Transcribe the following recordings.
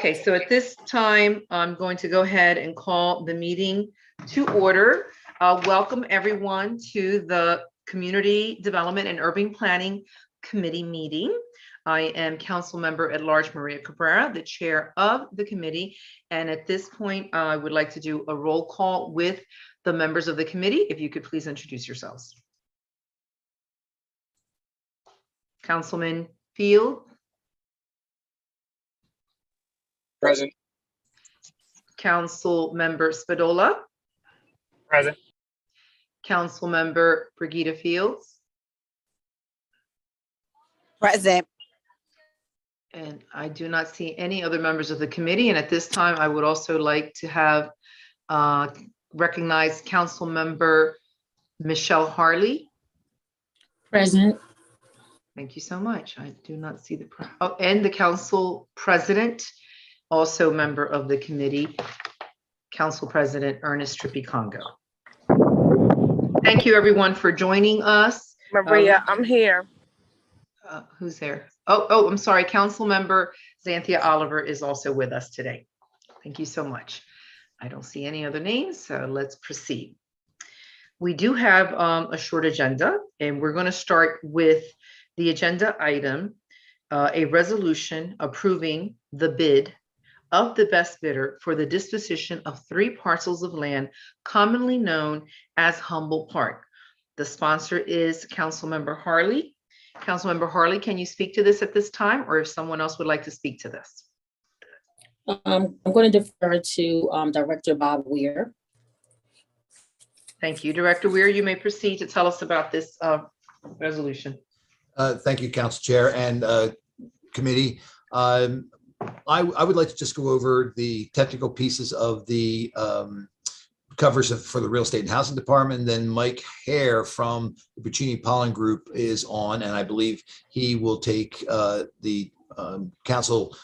Okay, so at this time, I'm going to go ahead and call the meeting to order. Welcome everyone to the Community Development and Urban Planning Committee meeting. I am Council Member at Large Maria Cabrera, the chair of the committee. And at this point, I would like to do a roll call with the members of the committee. If you could please introduce yourselves. Councilman Field. Present. Council Member Spadola. Present. Council Member Brigida Fields. Present. And I do not see any other members of the committee. And at this time, I would also like to have recognize Council Member Michelle Harley. Present. Thank you so much. I do not see the, and the Council President, also member of the committee, Council President Ernest Trippi-Congo. Thank you everyone for joining us. Maria, I'm here. Who's there? Oh, I'm sorry. Council Member Xanthia Oliver is also with us today. Thank you so much. I don't see any other names, so let's proceed. We do have a short agenda, and we're going to start with the agenda item, a resolution approving the bid of the best bidder for the disposition of 3 parcels of land commonly known as Humboldt Park. The sponsor is Councilmember Harley. Councilmember Harley, can you speak to this at this time, or if someone else would like to speak to this? I'm going to defer to Director Bob Weir. Thank you. Director Weir, you may proceed to tell us about this resolution. Thank you, Council Chair and committee. I would like to just go over the technical pieces of the covers for the Real Estate and Housing Department. Then Mike Hare from the Puccini Pollen Group is on, and I believe he will take the council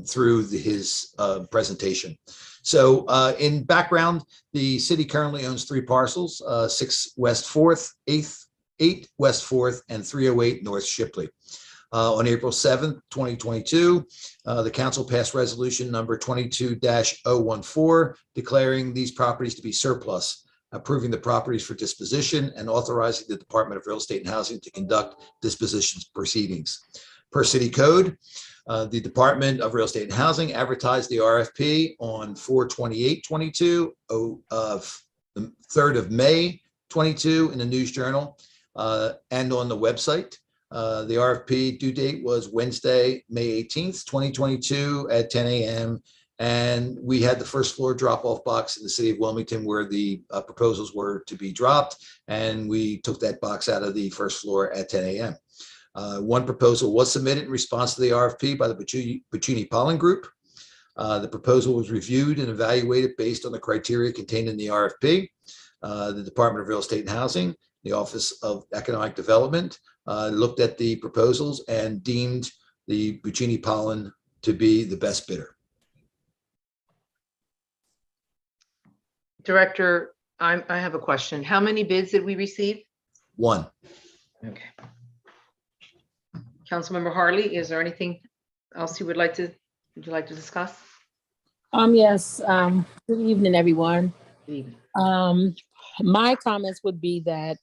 through his presentation. So in background, the city currently owns 3 parcels, 6 West 4th, 8 West 4th, and 308 North Shipley. On April 7th, 2022, the council passed resolution number 22-014, declaring these properties to be surplus, approving the properties for disposition, and authorizing the Department of Real Estate and Housing to conduct disposition proceedings. Per city code, the Department of Real Estate and Housing advertised the RFP on 4/28/22, the 3rd of May 22 in the News Journal and on the website. The RFP due date was Wednesday, May 18th, 2022 at 10 a.m. And we had the first floor drop-off box in the city of Wilmington where the proposals were to be dropped. And we took that box out of the first floor at 10 a.m. One proposal was submitted in response to the RFP by the Puccini Pollen Group. The proposal was reviewed and evaluated based on the criteria contained in the RFP. The Department of Real Estate and Housing, the Office of Economic Development, looked at the proposals and deemed the Puccini Pollen to be the best bidder. Director, I have a question. How many bids did we receive? 1. Okay. Councilmember Harley, is there anything else would you like to discuss? Yes. Good evening, everyone. Good evening. My comments would be that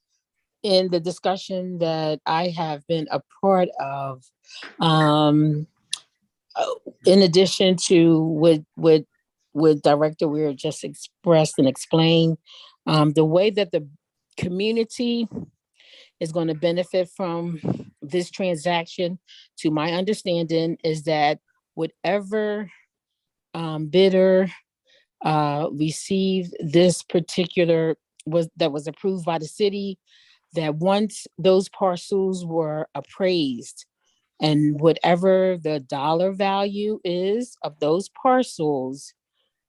in the discussion that I have been a part of, in addition to what Director Weir just expressed and explained, the way that the community is going to benefit from this transaction, to my understanding, is that whatever bidder received this particular that was approved by the city, that once those parcels were appraised and whatever the dollar value is of those parcels,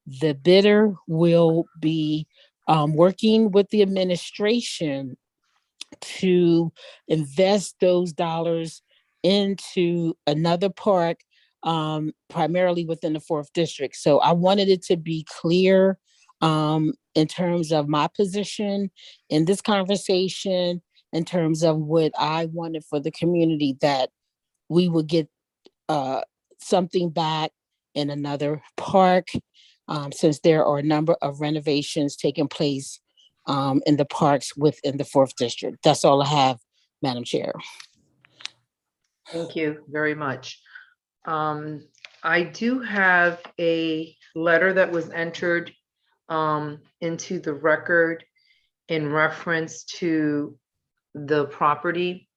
the bidder will be working with the administration to invest those dollars into another park, primarily within the 4th district. So I wanted it to be clear in terms of my position in this conversation, in terms of what I wanted for the community, that we would get something back in another park, since there are a number of renovations taking place in the parks within the 4th District. That's all I have, Madam Chair. Thank you very much. I do have a letter that was entered into the record in reference to the property.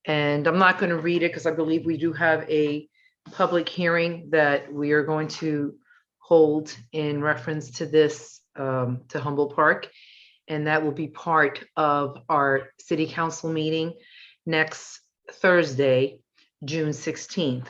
And I'm not going to read it because I believe we do have a public hearing that we are going to hold in reference to this, to Humboldt Park. And that will be part of our city council meeting next Thursday, June 16th.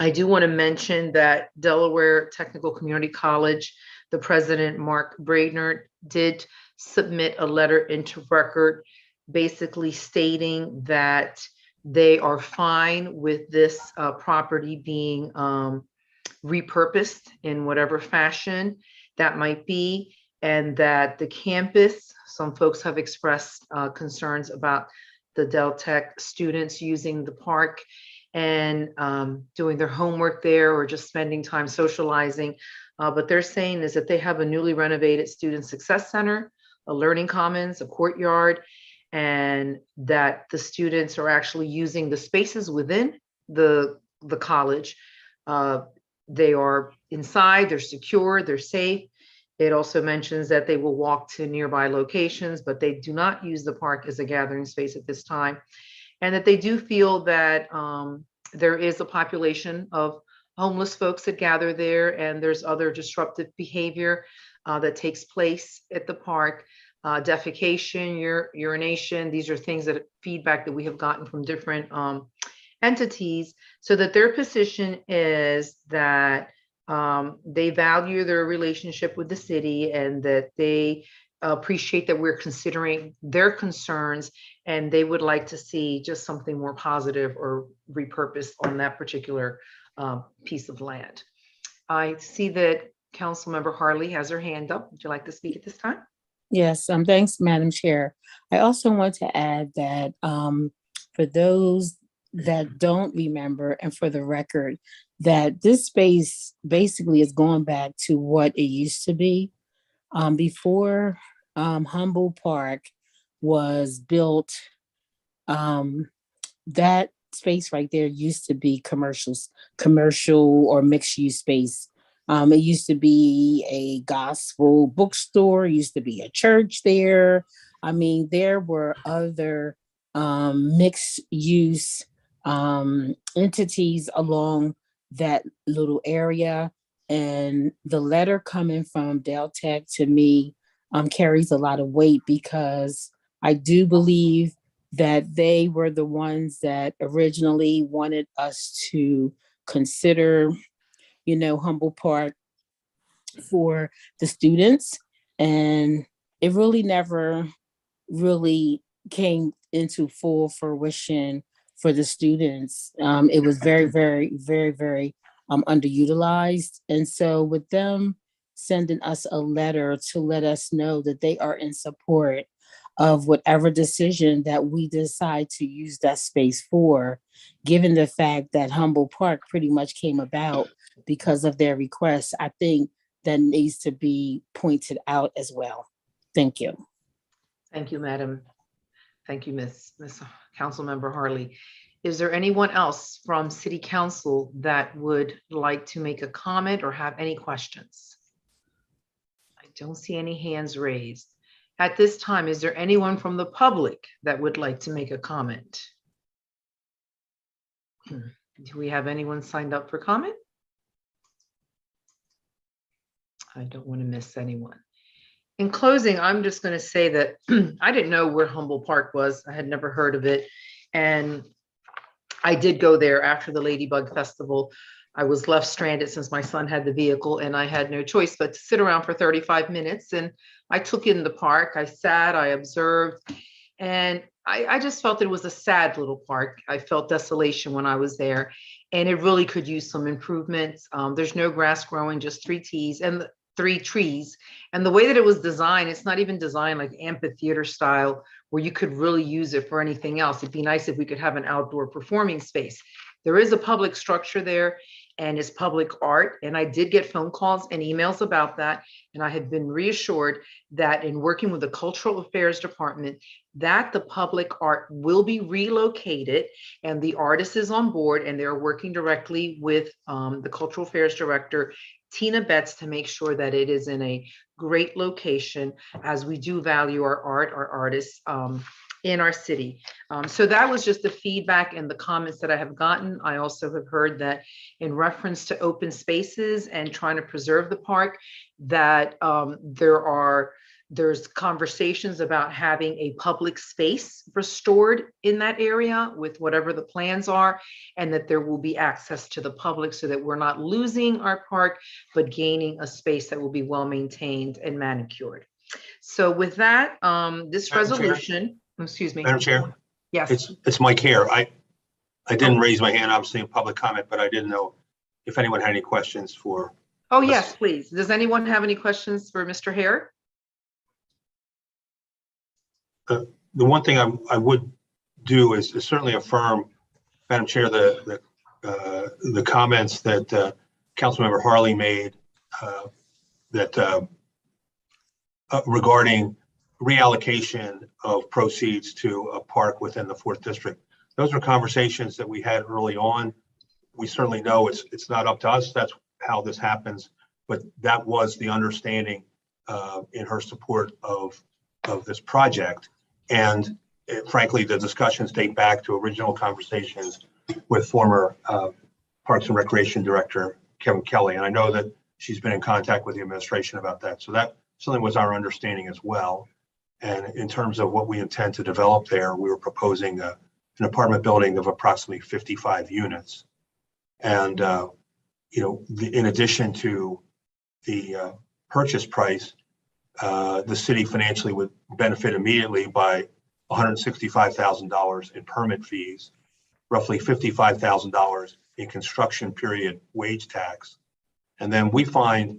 I do want to mention that Delaware Technical Community College, the president, Mark Brainerd, did submit a letter into record basically stating that they are fine with this property being repurposed in whatever fashion that might be, and that the campus, some folks have expressed concerns about the Del Tech students using the park and doing their homework there or just spending time socializing. But they're saying is that they have a newly renovated Student Success Center, a learning commons, a courtyard, and that the students are actually using the spaces within the college. They are inside, they're secure, they're safe. It also mentions that they will walk to nearby locations, but they do not use the park as a gathering space at this time. And that they do feel that there is a population of homeless folks that gather there, and there's other disruptive behavior that takes place at the park. Defecation, urination, these are things that feedback that we have gotten from different entities, so that their position is that they value their relationship with the city and that they appreciate that we're considering their concerns, and they would like to see just something more positive or repurposed on that particular piece of land. I see that Councilmember Harley has her hand up. Would you like to speak at this time? Yes, thanks, Madam Chair. I also want to add that for those that don't remember, and for the record, that this space basically is going back to what it used to be. Before Humboldt Park was built, that space right there used to be commercial or mixed use space. It used to be a gospel bookstore, used to be a church there. I mean, there were other mixed use entities along that little area. And the letter coming from Del Tech to me carries a lot of weight, because I do believe that they were the ones that originally wanted us to consider, Humboldt Park for the students. And it really never really came into full fruition for the students. It was very, very, very, very underutilized. And so with them sending us a letter to let us know that they are in support of whatever decision that we decide to use that space for, given the fact that Humboldt Park pretty much came about because of their request, I think that needs to be pointed out as well. Thank you. Thank you, Madam. Thank you, Miss Councilmember Harley. Is there anyone else from City Council that would like to make a comment or have any questions? I don't see any hands raised. At this time, is there anyone from the public that would like to make a comment? Do we have anyone signed up for comment? I don't want to miss anyone. In closing, I'm just going to say that I didn't know where Humboldt Park was. I had never heard of it. And I did go there after the Ladybug Festival. I was left stranded since my son had the vehicle, and I had no choice but to sit around for 35 minutes. And I took in the park. I sat, I observed, and I just felt it was a sad little park. I felt desolation when I was there, and it really could use some improvements. There's no grass growing, just 3 trees. And the way that it was designed, it's not even designed like amphitheater style where you could really use it for anything else. It'd be nice if we could have an outdoor performing space. There is a public structure there, and is public art. And I did get phone calls and emails about that. And I have been reassured that in working with the Cultural Affairs Department, that the public art will be relocated and the artist is on board and they're working directly with the Cultural Affairs Director, Tina Betts, to make sure that it is in a great location, as we do value our art, our artists in our city. So that was just the feedback and the comments that I have gotten. I also have heard that in reference to open spaces and trying to preserve the park, that there's conversations about having a public space restored in that area with whatever the plans are, and that there will be access to the public so that we're not losing our park, but gaining a space that will be well maintained and manicured. So with that, this Madam Chair? resolution, excuse me. Madam Chair, Yes. it's Mike here. I didn't raise my hand, obviously, in public comment, but I didn't know if anyone had any questions for. Oh, yes, please. Does anyone have any questions for Mr. Hare? The one thing I would do is certainly affirm, Madam Chair, the comments that Councilmember Harley made regarding reallocation of proceeds to a park within the 4th District. Those are conversations that we had early on. We certainly know it's not up to us. That's how this happens, but that was the understanding in her support of this project. And frankly, the discussions date back to original conversations with former Parks and Recreation Director Kevin Kelly. And I know that she's been in contact with the administration about that. So that certainly was our understanding as well. And in terms of what we intend to develop there, we were proposing an apartment building of approximately 55 units. And, in addition to the purchase price, the city financially would benefit immediately by $165,000 in permit fees, roughly $55,000 in construction period wage tax. And then we find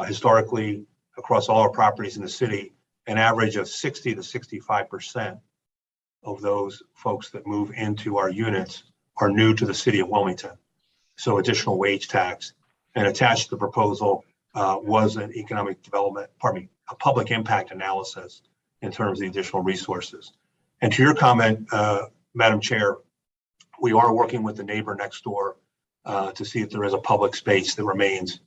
historically across all our properties in the city, an average of 60 to 65% of those folks that move into our units are new to the city of Wilmington. So additional wage tax. And attached to the proposal was an economic development, a public impact analysis in terms of the additional resources. And to your comment, Madam Chair, we are working with the neighbor next door to see if there is a public space that remains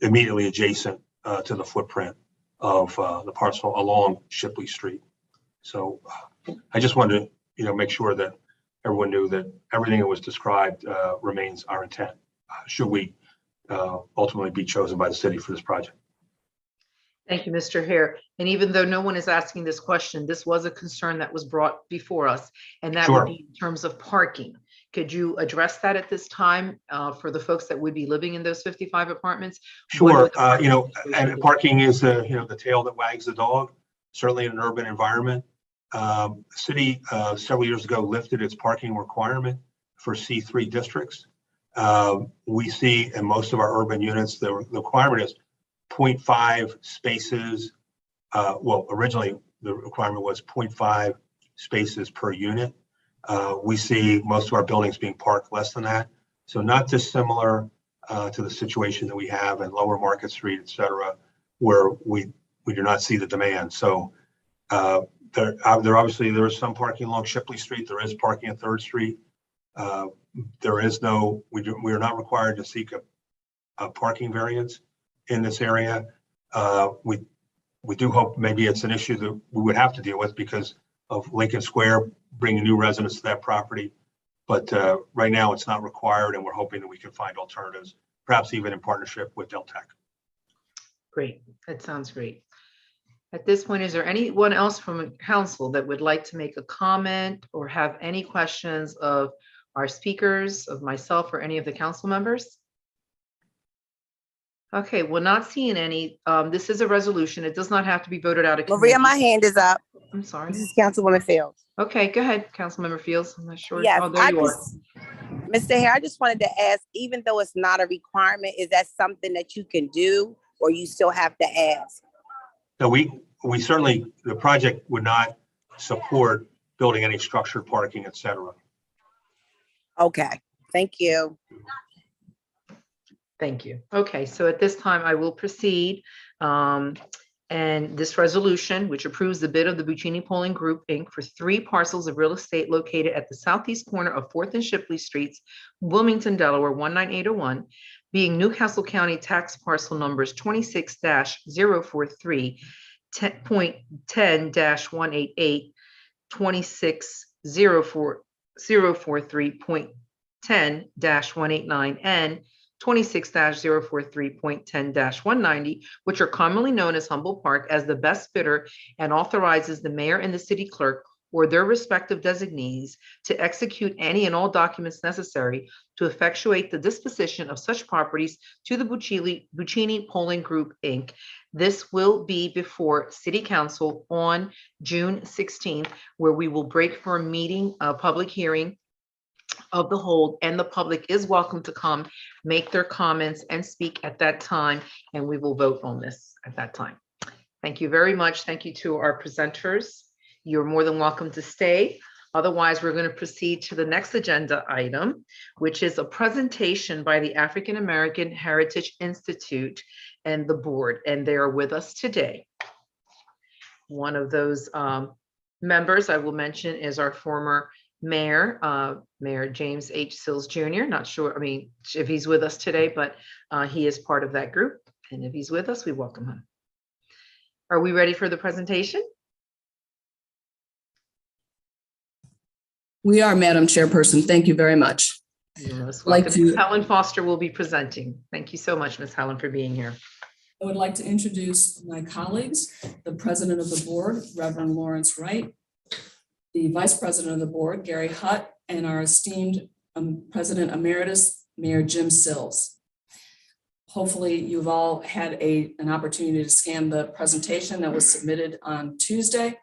immediately adjacent to the footprint of the parcel along Shipley Street. So I just wanted to, make sure that everyone knew that everything that was described remains our intent, should we ultimately be chosen by the city for this project. Thank you, Mr. Hare. And even though no one is asking this question, this was a concern that was brought before us, and that Sure. would be in terms of parking. Could you address that at this time for the folks that would be living in those 55 apartments? Sure. And parking is the tail that wags the dog, certainly in an urban environment. The city several years ago lifted its parking requirement for C3 districts. We see in most of our urban units, the requirement is 0.5 spaces. Originally the requirement was 0.5 spaces per unit. We see most of our buildings being parked less than that. So not dissimilar to the situation that we have in Lower Market Street, et cetera, where we do not see the demand. So there is some parking along Shipley Street. There is parking at 3rd Street. We are not required to seek a parking variance in this area. We do hope maybe it's an issue that we would have to deal with because of Lincoln Square bringing new residents to that property. But right now it's not required, and we're hoping that we can find alternatives, perhaps even in partnership with Deltec. Great. That sounds great. At this point, is there anyone else from council that would like to make a comment or have any questions of our speakers, of myself, or any of the council members? Okay, we're not seeing any. This is a resolution. It does not have to be voted out of Maria, committee. my hand is up. I'm sorry. This is Councilwoman Fields. Okay, go ahead, Councilmember Fields. I'm not sure. Yes, Oh, there you are. Mr. Hare, I just wanted to ask, even though it's not a requirement, is that something that you can do, or you still have to ask? No, we certainly, the project would not support building any structured parking, et cetera. Okay, thank you. Thank you. Okay, so at this time, I will proceed. And this resolution, which approves the bid of the Buccini Polling Group, Inc. for 3 parcels of real estate located at the southeast corner of 4th and Shipley Streets, Wilmington, Delaware, 19801, being Newcastle County tax parcel numbers 26-043, 10.10-188, 26-043.10-189, and 26-043.10-190, which are commonly known as Humboldt Park, as the best bidder, and authorizes the mayor and the city clerk or their respective designees to execute any and all documents necessary to effectuate the disposition of such properties to the Buccini Polling Group, Inc. This will be before City Council on June 16th, where we will break for a meeting, a public hearing of the whole, and the public is welcome to come, make their comments and speak at that time, and we will vote on this at that time. Thank you very much. Thank you to our presenters. You're more than welcome to stay. Otherwise, we're going to proceed to the next agenda item, which is a presentation by the African American Heritage Institute and the board, and they are with us today. One of those members I will mention is our former Mayor, Mayor James H. Sills Jr. Not sure, if he's with us today, but he is part of that group. And if he's with us, we welcome him. Are we ready for the presentation? We are, Madam Chairperson. Thank you very much. You're most Like welcome. to- Ms. Helen Foster will be presenting. Thank you so much, Ms. Helen, for being here. I would like to introduce my colleagues, the President of the Board, Reverend Lawrence Wright, the Vice President of the Board, Gary Hutt, and our esteemed President Emeritus, Mayor Jim Sills. Hopefully you've all had an opportunity to scan the presentation that was submitted on Tuesday.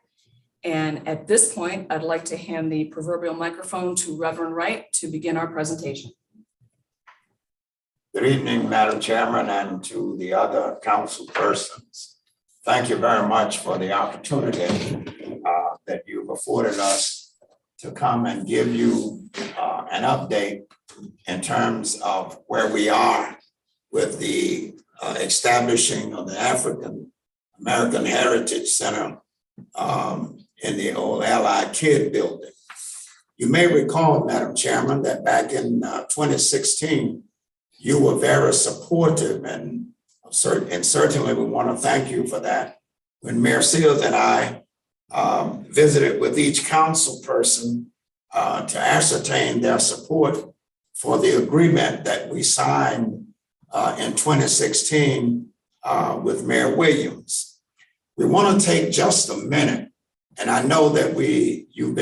And at this point, I'd like to hand the proverbial microphone to Reverend Wright to begin our presentation. Good evening, Madam Chairman, and to the other council persons. Thank you very much for the opportunity that you've afforded us to come and give you an update in terms of where we are with the establishing of the African American Heritage Center in the old Allied Kid building. You may recall, Madam Chairman, that back in 2016, you were very supportive, and certainly we want to thank you for that. When Mayor Sills and I visited with each council person to ascertain their support for the agreement that we signed in 2016 with Mayor Williams. We want to take just a minute, and I know that you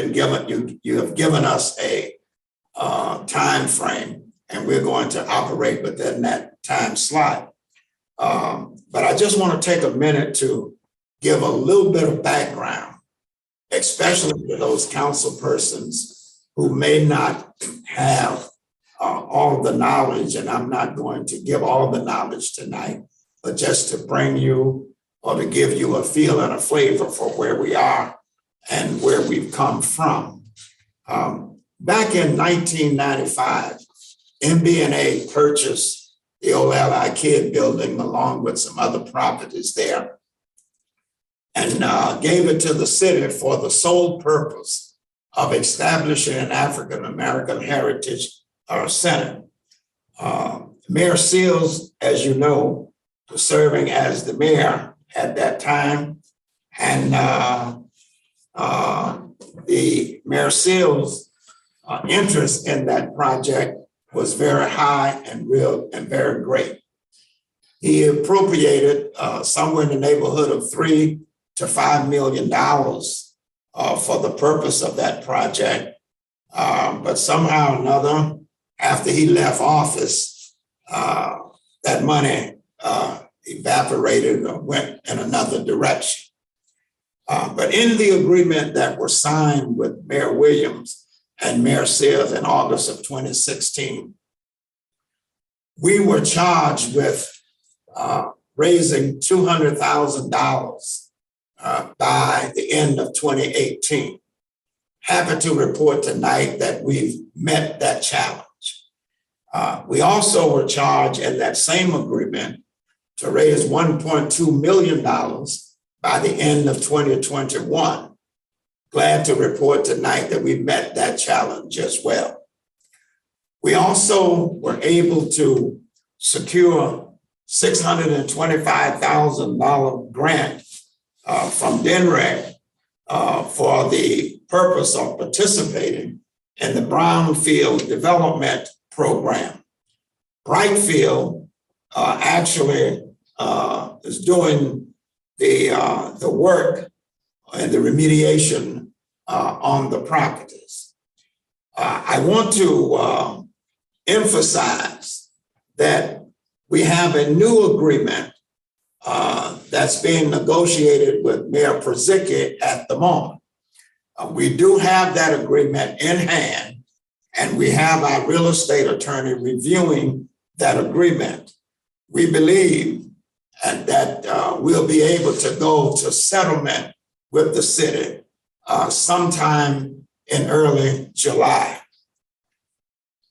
have given us a time frame, and we're going to operate within that time slot. But I just want to take a minute to give a little bit of background, especially to those council persons who may not have all the knowledge, and I'm not going to give all the knowledge tonight, but just to bring you or to give you a feel and a flavor for where we are and where we've come from. Back in 1995, MB&A purchased the old Allied Kid building along with some other properties there, and gave it to the city for the sole purpose of establishing an African American Heritage Center. Mayor Sills, as you know, was serving as the mayor at that time, and the Mayor Sills' interest in that project was very high and real and very great. He appropriated somewhere in the neighborhood of $3 to $5 million for the purpose of that project. But somehow or another, after he left office, that money evaporated or went in another direction. But in the agreement that was signed with Mayor Williams and Mayor Sills in August of 2016, we were charged with raising $200,000 by the end of 2018. Happy to report tonight that we've met that challenge. We also were charged in that same agreement to raise $1.2 million by the end of 2021. Glad to report tonight that we met that challenge as well. We also were able to secure $625,000 grant from DNREC for the purpose of participating in the Brownfield Development Program. Brightfield actually is doing the work and the remediation on the properties. I want to emphasize that we have a new agreement that's being negotiated with Mayor Przicki at the moment. We do have that agreement in hand, and we have our real estate attorney reviewing that agreement. We believe that we'll be able to go to settlement with the city sometime in early July.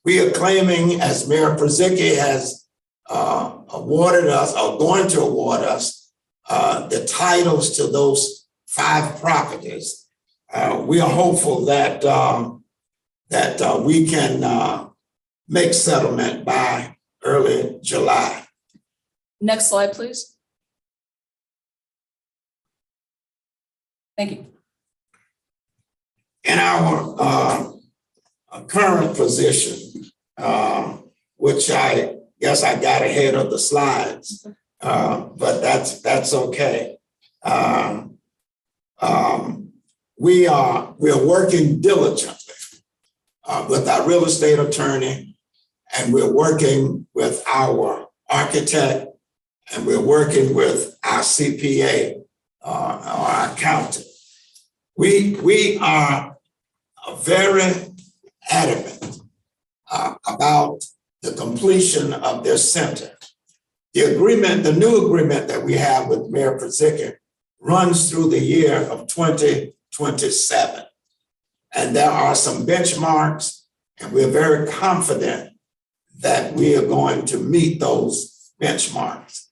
We are claiming, as Mayor Przicki has awarded us, or going to award us, the titles to those 5 properties. We are hopeful that we can make settlement by early July. Next slide, please. Thank you. In our current position, which I guess I got ahead of the slides, but that's okay. We are working diligently with our real estate attorney, and we're working with our architect, and we're working with our CPA, our accountant. We are very adamant about the completion of this center. The new agreement that we have with Mayor Przicki runs through the year of 2027. And there are some benchmarks, and we're very confident that we are going to meet those benchmarks.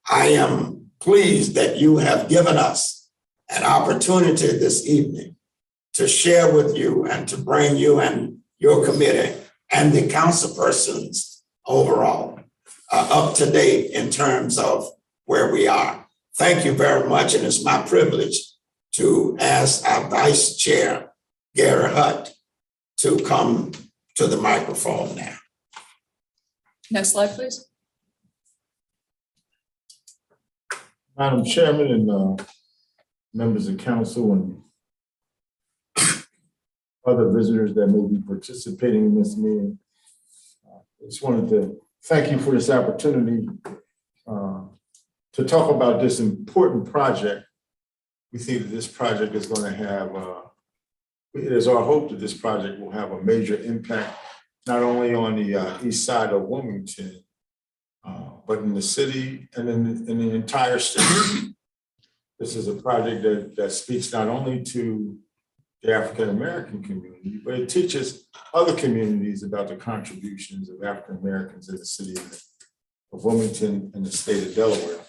I am pleased that you have given us an opportunity this evening to share with you and to bring you and your committee and the councilpersons overall up to date in terms of where we are. Thank you very much, and it's my privilege to ask our Vice Chair, Gary Hutt, to come to the microphone now. Next slide, please. Madam Chairman and members of council and other visitors that may be participating in this meeting, I just wanted to thank you for this opportunity to talk about this important project. We think that this project is going to have, it is our hope that this project will have a major impact, not only on the east side of Wilmington, but in the city and in the entire state. This is a project that speaks not only to the African-American community, but it teaches other communities about the contributions of African-Americans in the city of Wilmington and the state of Delaware.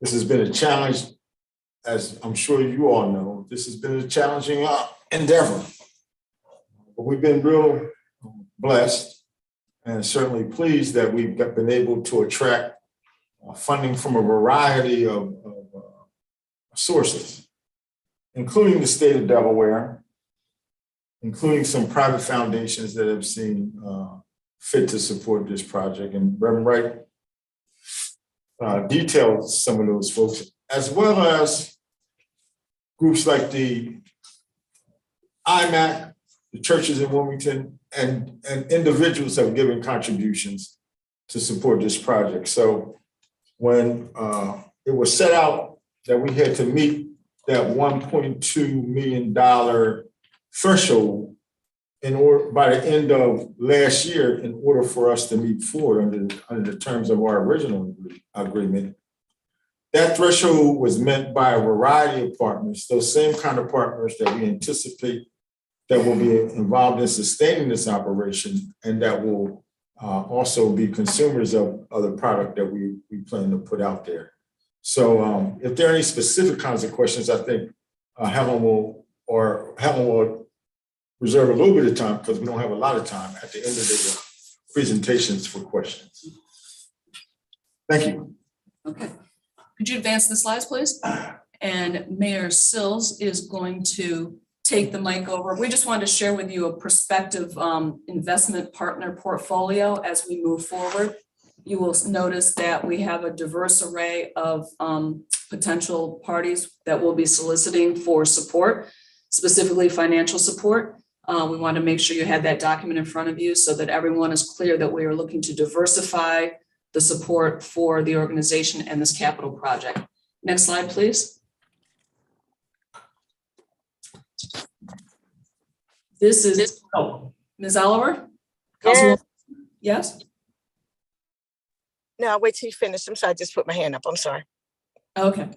This has been a challenge, as I'm sure you all know. This has been a challenging endeavor, but we've been real blessed and certainly pleased that we've been able to attract funding from a variety of sources, including the state of Delaware, including some private foundations that have seen fit to support this project. And Reverend Wright detailed some of those folks, as well as groups like the IMAC, the churches in Wilmington, and individuals have given contributions to support this project. So when it was set out that we had to meet that $1.2 million threshold in order by the end of last year, in order for us to move forward under the terms of our original agreement. That threshold was met by a variety of partners, those same kind of partners that we anticipate that will be involved in sustaining this operation and that will also be consumers of the product that we plan to put out there. So if there are any specific kinds of questions, I think Helen will reserve a little bit of time, because we don't have a lot of time at the end of the presentations for questions. Thank you. Okay. Could you advance the slides, please? And Mayor Sills is going to take the mic over. We just wanted to share with you a prospective investment partner portfolio as we move forward. You will notice that we have a diverse array of potential parties that will be soliciting for support, specifically financial support. We want to make sure you have that document in front of you so that everyone is clear that we are looking to diversify the support for the organization and this capital project. Next slide, please. This is Ms. Oliver. Yes. Yes. No, wait till you finish. I'm sorry, I just put my hand up. I'm sorry. Okay.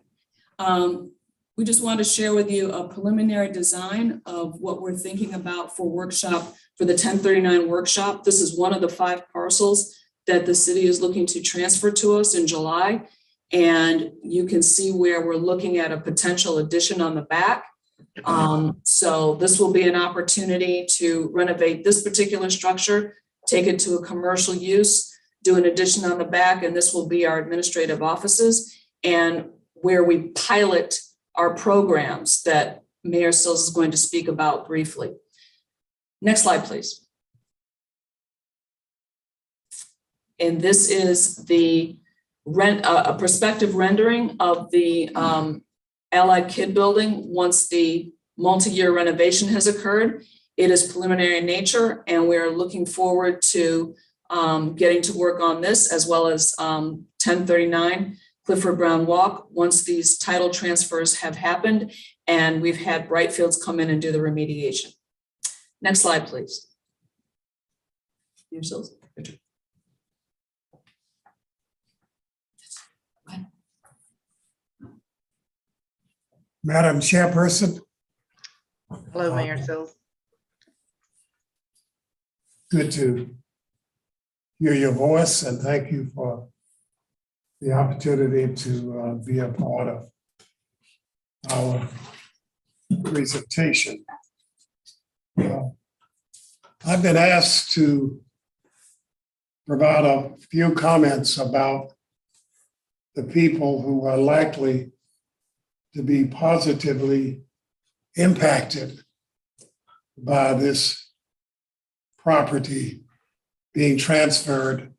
We just want to share with you a preliminary design of what we're thinking about for the 1039 workshop. This is one of the 5 parcels that the city is looking to transfer to us in July. And you can see where we're looking at a potential addition on the back. So this will be an opportunity to renovate this particular structure, take it to a commercial use, do an addition on the back, and this will be our administrative offices and where we pilot our programs that Mayor Sills is going to speak about briefly. Next slide, please. And this is the a prospective rendering of the Allied Kid Building once the multi-year renovation has occurred. It is preliminary in nature, and we're looking forward to getting to work on this, as well as 1039 Clifford Brown Walk, once these title transfers have happened and we've had Brightfields come in and do the remediation. Next slide, please. Yourselves. Madam Chairperson. Hello, Mayor Sills. Good to hear your voice, and thank you for the opportunity to be a part of our presentation. I've been asked to provide a few comments about the people who are likely to be positively impacted by this property being transferred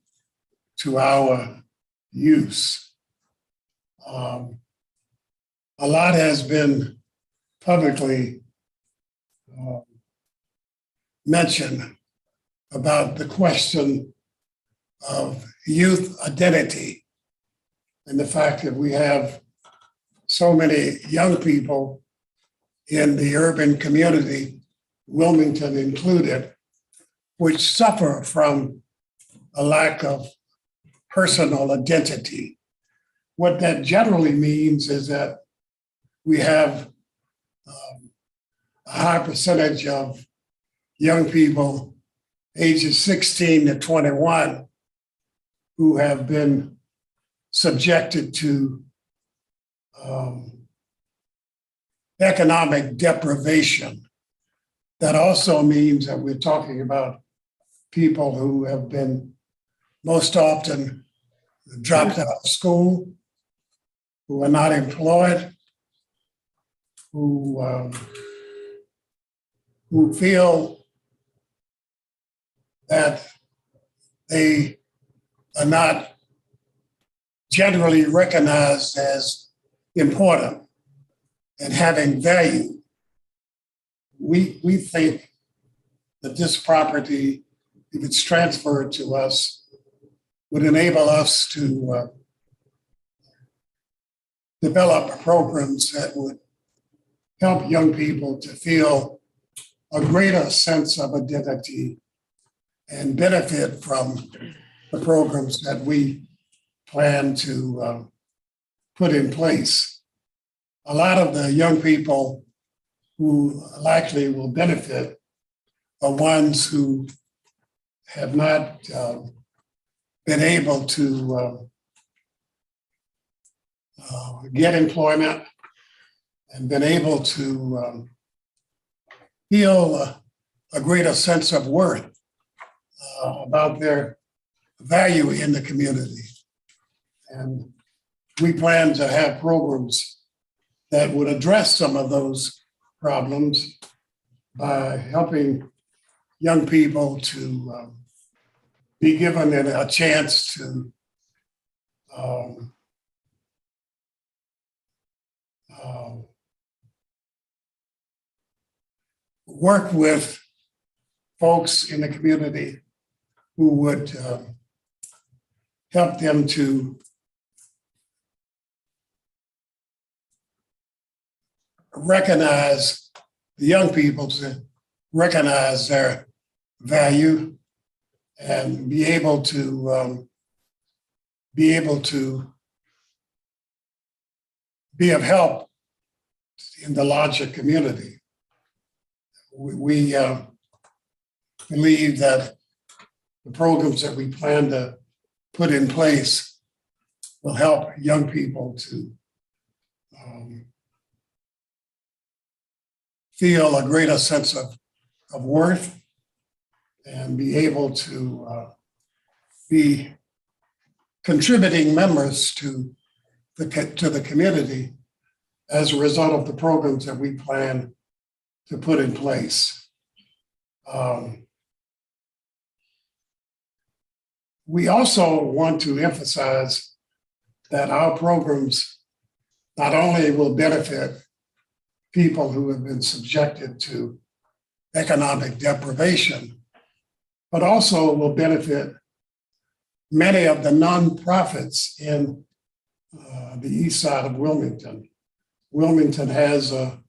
to our use. A lot has been publicly mentioned about the question of youth identity and the fact that we have so many young people in the urban community, Wilmington included, which suffer from a lack of personal identity. What that generally means is that we have a high percentage of young people ages 16 to 21 who have been subjected to economic deprivation. That also means that we're talking about people who have been most often dropped out of school, who are not employed, who feel that they are not generally recognized as important and having value. We think that this property, if it's transferred to us, would enable us to develop programs that would help young people to feel a greater sense of identity and benefit from the programs that we plan to put in place. A lot of the young people who likely will benefit are ones who have not been able to get employment and been able to feel a greater sense of worth about their value in the community. And we plan to have programs that would address some of those problems by helping young people to be given a chance to work with folks in the community who would help them to recognize the young people, to recognize their value and be able to be of help in the larger community. We believe that the programs that we plan to put in place will help young people to feel a greater sense of worth and be able to be contributing members to the community as a result of the programs that we plan to put in place. We also want to emphasize that our programs not only will benefit people who have been subjected to economic deprivation, but also will benefit many of the nonprofits in the east side of Wilmington. Wilmington has a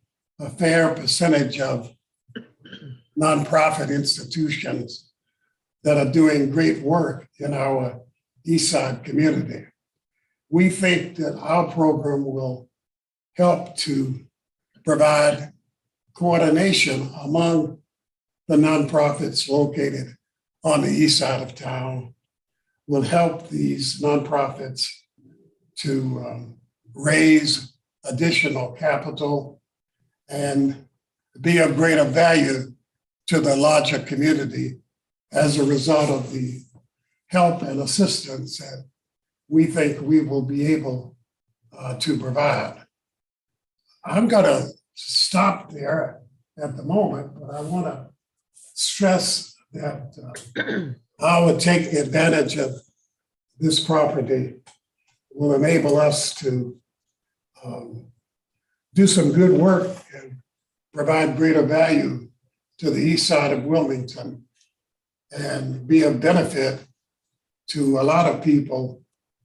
fair percentage of nonprofit institutions that are doing great work in our east side community. We think that our program will help to provide coordination among the nonprofits located on the east side of town, will help these nonprofits to raise additional capital and be of greater value to the larger community as a result of the help and assistance that we think we will be able to provide. I'm going to stop there at the moment, but I want to stress that our taking advantage of this property will enable us to do some good work and provide greater value to the east side of Wilmington and be of benefit to a lot of people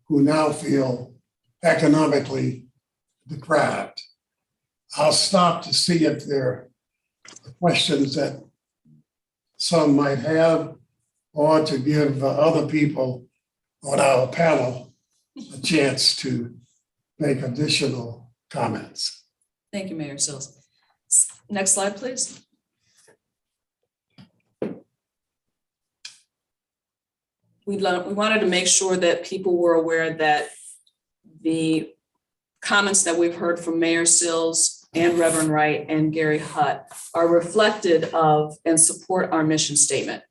who now feel economically deprived. I'll stop to see if there are questions that some might have, or to give other people on our panel a chance to make additional comments. Thank you, Mayor Sills. Next slide, please. We wanted to make sure that people were aware that the comments that we've heard from Mayor Sills and Reverend Wright and Gary Hutt are reflected of and support our mission statement.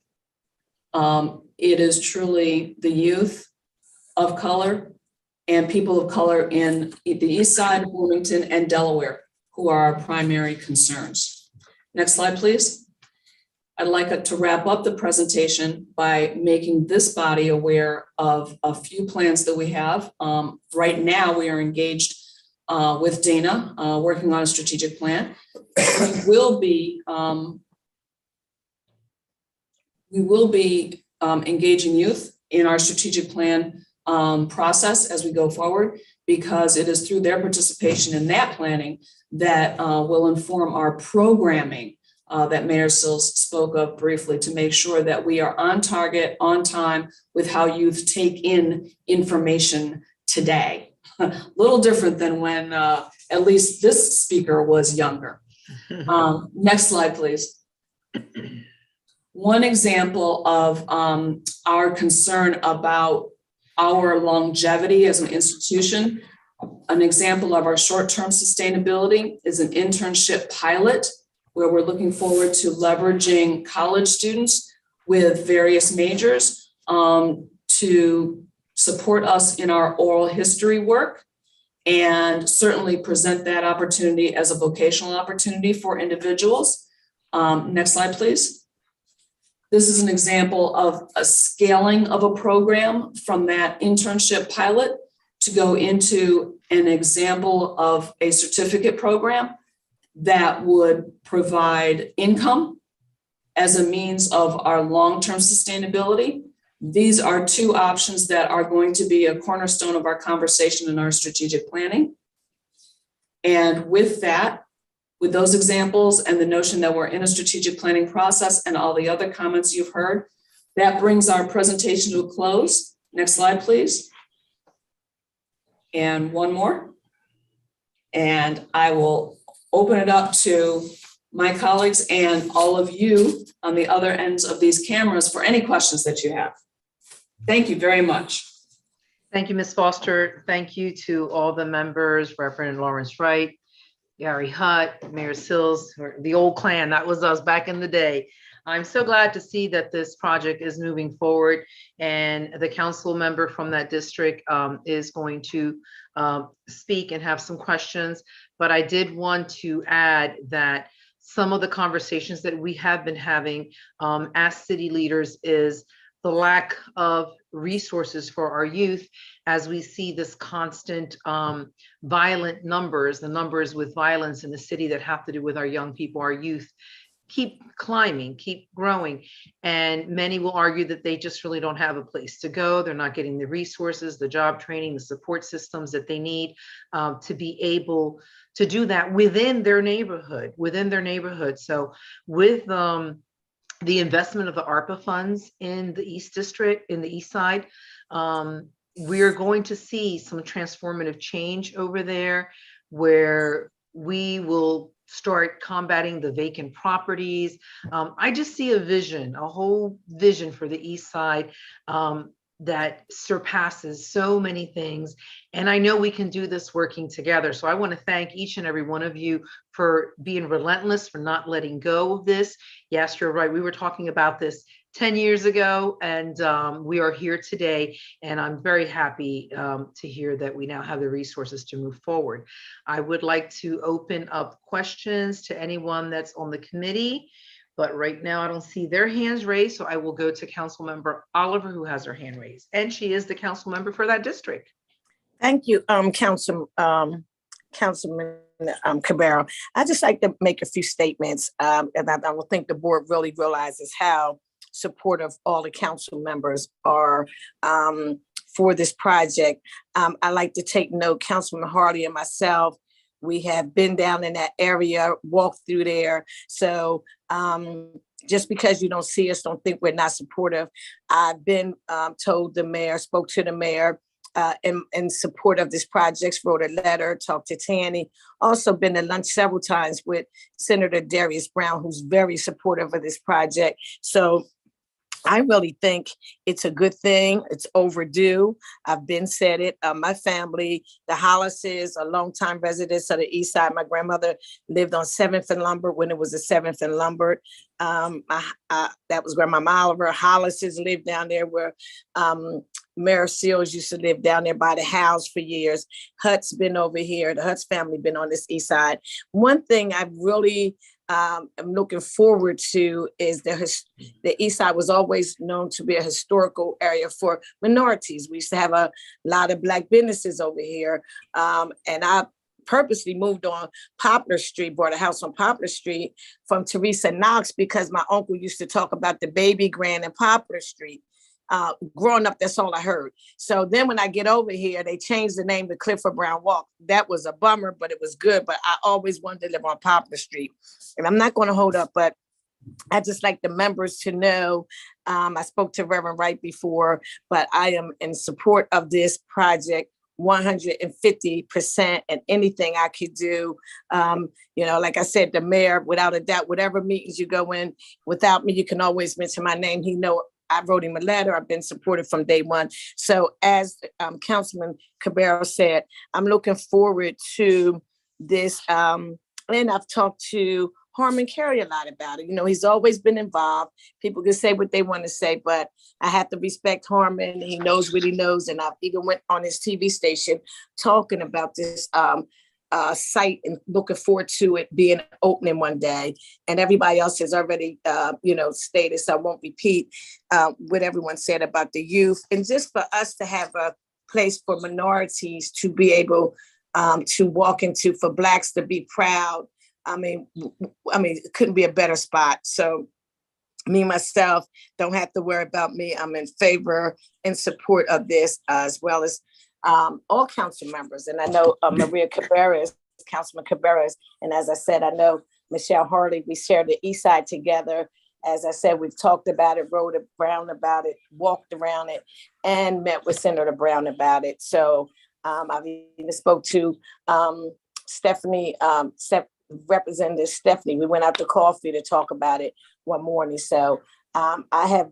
It is truly the youth of color and people of color in the east side of Wilmington and Delaware who are our primary concerns. Next slide, please. I'd like to wrap up the presentation by making this body aware of a few plans that we have. Right now, we are engaged with Dana, working on a strategic plan. We will be engaging youth in our strategic plan process as we go forward, because it is through their participation in that planning that will inform our programming that Mayor Sills spoke of briefly, to make sure that we are on target, on time with how youth take in information today. A little different than when at least this speaker was younger. Next slide, please. one example of our concern about our longevity as an institution. An example of our short-term sustainability is an internship pilot where we're looking forward to leveraging college students with various majors to support us in our oral history work, and certainly present that opportunity as a vocational opportunity for individuals. Next slide, please. This is an example of a scaling of a program from that internship pilot to go into an example of a certificate program that would provide income as a means of our long-term sustainability. These are two options that are going to be a cornerstone of our conversation in our strategic planning. And with that, with those examples and the notion that we're in a strategic planning process and all the other comments you've heard, that brings our presentation to a close. Next slide, please. And one more. And I will open it up to my colleagues and all of you on the other ends of these cameras for any questions that you have. Thank you very much. Thank you, Ms. Foster. Thank you to all the members, Reverend Lawrence Wright, Gary Hutt, Mayor Sills, the old clan, that was us back in the day. I'm so glad to see that this project is moving forward, and the council member from that district is going to speak and have some questions. But I did want to add that some of the conversations that we have been having as city leaders is the lack of resources for our youth, as we see this constant violent numbers, the numbers with violence in the city that have to do with our young people, our youth, keep climbing, keep growing. And many will argue that they just really don't have a place to go. They're not getting the resources, the job training, the support systems that they need to be able to do that within their neighborhood. So with the investment of the ARPA funds in the East District, in the East Side, we're going to see some transformative change over there, where we will start combating the vacant properties. I just see a vision, a whole vision for the East Side that surpasses so many things. And I know we can do this working together. So I want to thank each and every one of you for being relentless, for not letting go of this. Yes, you're right. We were talking about this 10 years ago, and we are here today. And I'm very happy to hear that we now have the resources to move forward. I would like to open up questions to anyone that's on the committee. But right now I don't see their hands raised. So I will go to Councilmember Oliver, who has her hand raised. And she is the council member for that district. Thank you, Councilman Cabrera. I'd just like to make a few statements. And I don't think the board really realizes how supportive all the council members are for this project. I like to take note, Councilman Hardy and myself, we have been down in that area, walked through there. So just because you don't see us, don't think we're not supportive. I've been told the mayor, spoke to the mayor in support of this project, wrote a letter, talked to Tanny, also been to lunch several times with Senator Darius Brown, who's very supportive of this project. So I really think it's a good thing. It's overdue. I've been said it. My family, the Hollises, are longtime residents of the East Side. My grandmother lived on 7th and Lombard when it was a 7th and Lombard. That was Grandma Oliver. Hollises lived down there where Mayor Seals used to live down there by the house for years. Hutt's been over here. The Hutt's family been on this East Side. One thing I really I'm looking forward to is the East Side was always known to be a historical area for minorities. We used to have a lot of Black businesses over here. And I purposely moved on Poplar Street, bought a house on Poplar Street from Teresa Knox because my uncle used to talk about the baby grand in Poplar Street. Growing up, that's all I heard. So then when I get over here, they changed the name to Clifford Brown Walk. That was a bummer, but it was good. But I always wanted to live on Poplar Street. And I'm not going to hold up, but I just like the members to know, I spoke to Reverend Wright before, but I am in support of this project 150%, and anything I could do. Like I said, the mayor, without a doubt, whatever meetings you go in without me, you can always mention my name. He know I wrote him a letter. I've been supported from day one. So as Councilman Cabero said, I'm looking forward to this. And I've talked to Harmon Carey a lot about it. He's always been involved. People can say what they want to say, but I have to respect Harmon. He knows what he knows. And I've even went on his TV station talking about this site and looking forward to it being opening one day. And everybody else has already, stated, so I won't repeat what everyone said about the youth. And just for us to have a place for minorities to be able to walk into, for Blacks to be proud. I mean, it couldn't be a better spot. So me, myself, don't have to worry about me. I'm in favor and support of this, as well as all council members. And I know Maria Cabarrus, Councilman Cabarrus, and as I said, I know Michelle Harley, we shared the East Side together. As I said, we've talked about it, wrote Brown about it, walked around it, and met with Senator Brown about it. So I've even spoke to Stephanie, Representative Stephanie. We went out to coffee to talk about it one morning. So I have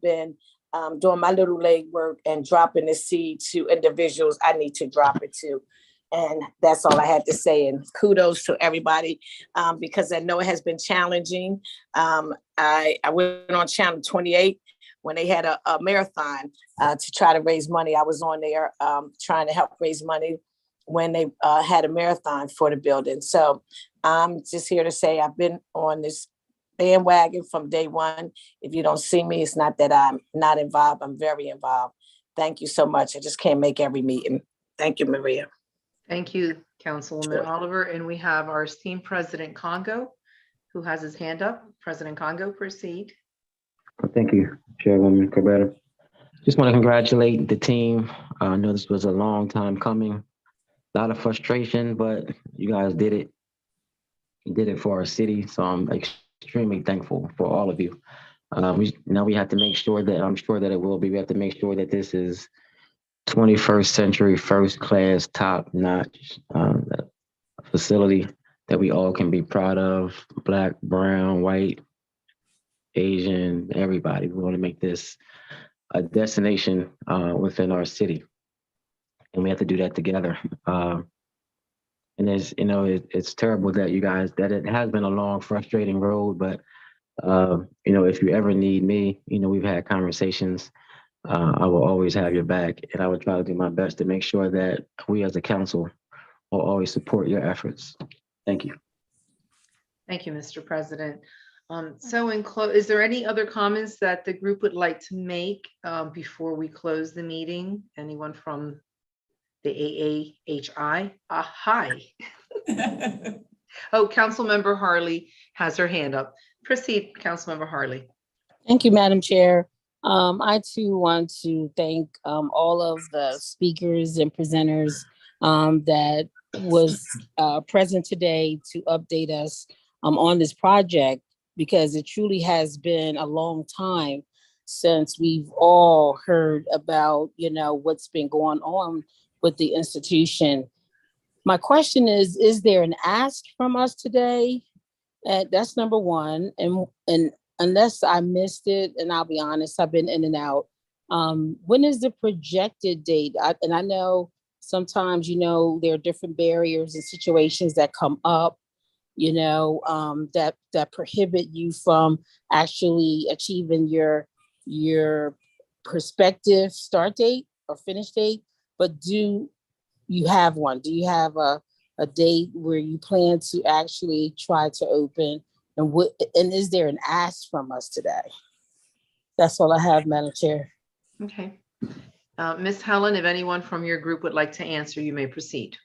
been doing my little leg work and dropping the seed to individuals I need to drop it to. And that's all I had to say. And kudos to everybody, because I know it has been challenging. I went on Channel 28 when they had a marathon to try to raise money. I was on there trying to help raise money when they had a marathon for the building. So I'm just here to say I've been on this bandwagon from day one. If you don't see me, it's not that I'm not involved. I'm very involved. Thank you so much. I just can't make every meeting. Thank you, Maria. Thank you, Councilwoman Oliver. And we have our esteemed President Congo, who has his hand up. President Congo, proceed. Thank you, Chairwoman Cabrera. Just want to congratulate the team. I know this was a long time coming. A lot of frustration, but you guys did it. You did it for our city, so I'm extremely thankful for all of you. Now we have to make sure that, I'm sure that it will be, we have to make sure that this is 21st century, first class, top notch facility that we all can be proud of. Black, brown, white, Asian, everybody. We want to make this a destination within our city. And we have to do that together. And it's, it's terrible that that it has been a long, frustrating road, but if you ever need me, we've had conversations. I will always have your back, and I will try to do my best to make sure that we as a council will always support your efforts. Thank you. Thank you, Mr. President. So is there any other comments that the group would like to make before we close the meeting? Anyone from the AAHI? Hi. Oh, Councilmember Harley has her hand up. Proceed, Councilmember Harley. Thank you, Madam Chair. I too want to thank all of the speakers and presenters that was present today to update us on this project, because it truly has been a long time since we've all heard about, what's been going on with the institution. My question is there an ask from us today? That's number one. And unless I missed it, and I'll be honest, I've been in and out. When is the projected date? And I know sometimes, there are different barriers and situations that come up, that prohibit you from actually achieving your prospective start date or finish date. But do you have one? Do you have a date where you plan to actually try to open? And is there an ask from us today? That's all I have, Madam Chair. Okay. Ms. Helen, if anyone from your group would like to answer, you may proceed.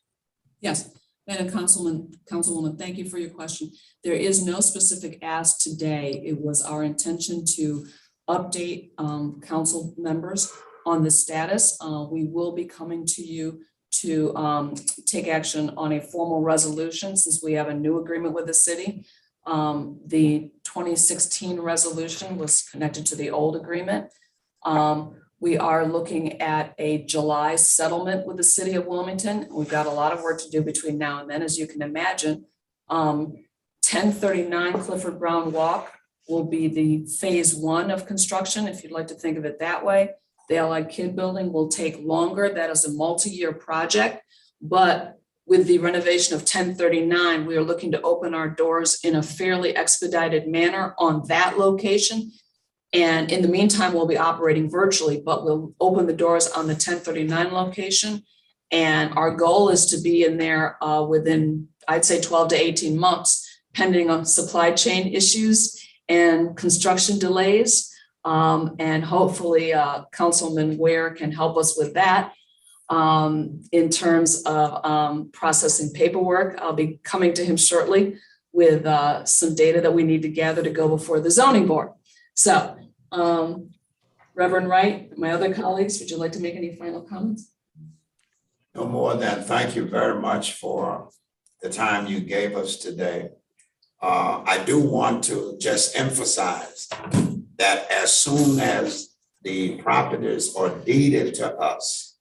Yes, Madam Councilwoman, thank you for your question. There is no specific ask today. It was our intention to update council members on the status. We will be coming to you to take action on a formal resolution since we have a new agreement with the city. The 2016 resolution was connected to the old agreement. We are looking at a July settlement with the city of Wilmington. We've got a lot of work to do between now and then, as you can imagine. 1039 Clifford Brown Walk will be the phase 1 of construction, if you'd like to think of it that way. The Allied Kid Building will take longer. That is a multi-year project, but with the renovation of 1039, we are looking to open our doors in a fairly expedited manner on that location. And in the meantime, we'll be operating virtually, but we'll open the doors on the 1039 location. And our goal is to be in there within, I'd say 12 to 18 months, pending on supply chain issues and construction delays. And hopefully Councilman Ware can help us with that. In terms of processing paperwork, I'll be coming to him shortly with some data that we need to gather to go before the zoning board. So, Reverend Wright, my other colleagues, would you like to make any final comments? No more than thank you very much for the time you gave us today. I do want to just emphasize that as soon as the properties are deeded to us,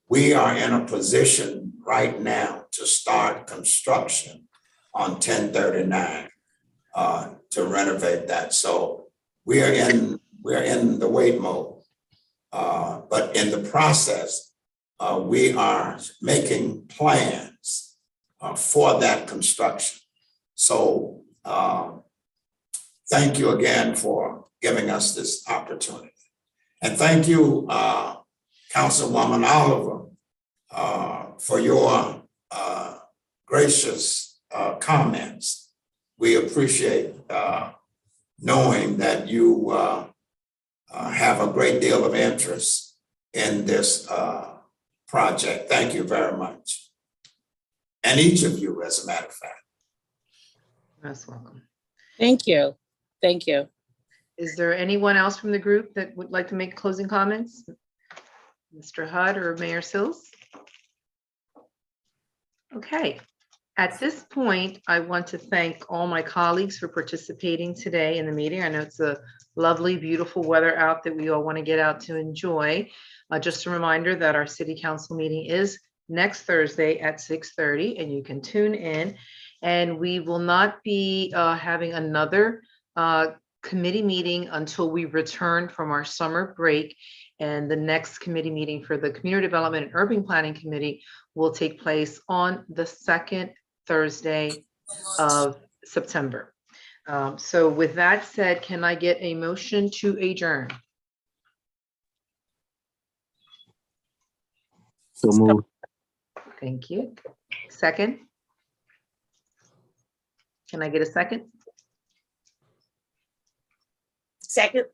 we are in a position right now to start construction on 1039 to renovate that. So we're in the wait mode, but in the process, we are making plans for that construction. So thank you again for giving us this opportunity. And thank you, Councilwoman Oliver, for your gracious comments. We appreciate knowing that you have a great deal of interest in this project. Thank you very much. And each of you, as a matter of fact. Most welcome. Thank you. Thank you. Is there anyone else from the group that would like to make closing comments? Mr. Hudd or Mayor Sills? Okay. At this point, I want to thank all my colleagues for participating today in the meeting. I know it's a lovely, beautiful weather out that we all want to get out to enjoy. Just a reminder that our city council meeting is next Thursday at 6:30, and you can tune in. And we will not be having another committee meeting until we return from our summer break. And the next committee meeting for the Community Development and Urban Planning Committee will take place on the second Thursday of September. So with that said, can I get a motion to adjourn? So moved. Thank you. Second? Can I get a second? Second.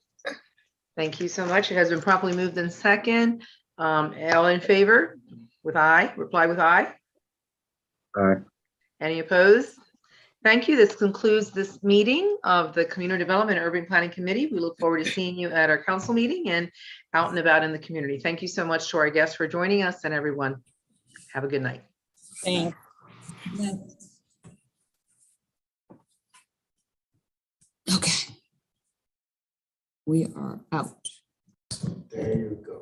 Thank you so much. It has been properly moved in second. All in favor with aye, reply with aye. Aye. Any opposed? Thank you. This concludes this meeting of the Community Development and Urban Planning Committee. We look forward to seeing you at our council meeting and out and about in the community. Thank you so much to our guests for joining us, and everyone. Have a good night. Thanks. Okay. We are out. There you go.